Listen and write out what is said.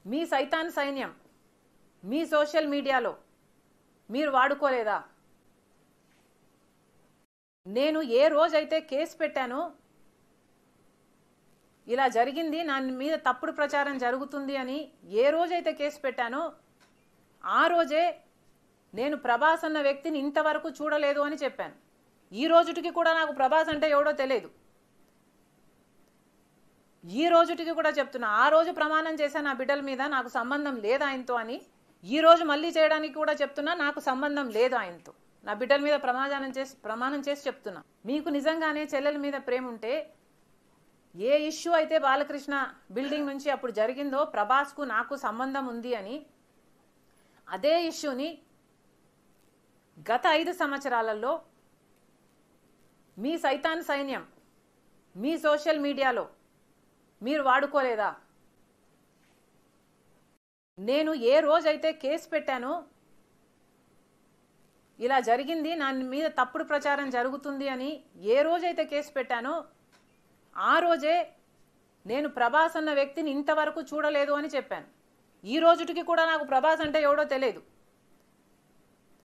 మీ సైతాన్ సైన్యం మీ సోషల్ మీడియాలో మీరు వాడుకోలేదా? నేను ఏ రోజైతే కేసు పెట్టానో ఇలా జరిగింది, నా మీద తప్పుడు ప్రచారం జరుగుతుంది అని ఏ రోజైతే కేసు పెట్టానో ఆ రోజే నేను ప్రభాస్ అన్న వ్యక్తిని ఇంతవరకు చూడలేదు అని చెప్పాను. ఈ రోజుటికి కూడా నాకు ప్రభాస్ అంటే ఎవడో తెలియదు. ఈ రోజుటికి కూడా చెప్తున్నా, ఆ రోజు ప్రమాణం చేశాను నా బిడ్డల మీద నాకు సంబంధం లేదు ఆయనతో అని. ఈ రోజు మళ్ళీ చేయడానికి కూడా చెప్తున్నా నాకు సంబంధం లేదు ఆయనతో. నా బిడ్డల మీద ప్రమాణం చేసి చెప్తున్నా. మీకు నిజంగానే చెల్లెల మీద ప్రేమ ఉంటే ఏ ఇష్యూ అయితే బాలకృష్ణ బిల్డింగ్ నుంచి అప్పుడు జరిగిందో ప్రభాస్కు నాకు సంబంధం ఉంది అని, అదే ఇష్యూని గత 5 సంవత్సరాలలో మీ సైతాన్ సైన్యం మీ సోషల్ మీడియాలో మీరు వాడుకోలేదా? నేను ఏ రోజైతే కేసు పెట్టానో ఇలా జరిగింది, నా మీద తప్పుడు ప్రచారం జరుగుతుంది అని ఏ రోజైతే కేసు పెట్టానో ఆ రోజే నేను ప్రభాస్ అన్న వ్యక్తిని ఇంతవరకు చూడలేదు అని చెప్పాను. ఈ రోజుటికి కూడా నాకు ప్రభాస్ అంటే ఎవడో తెలియదు.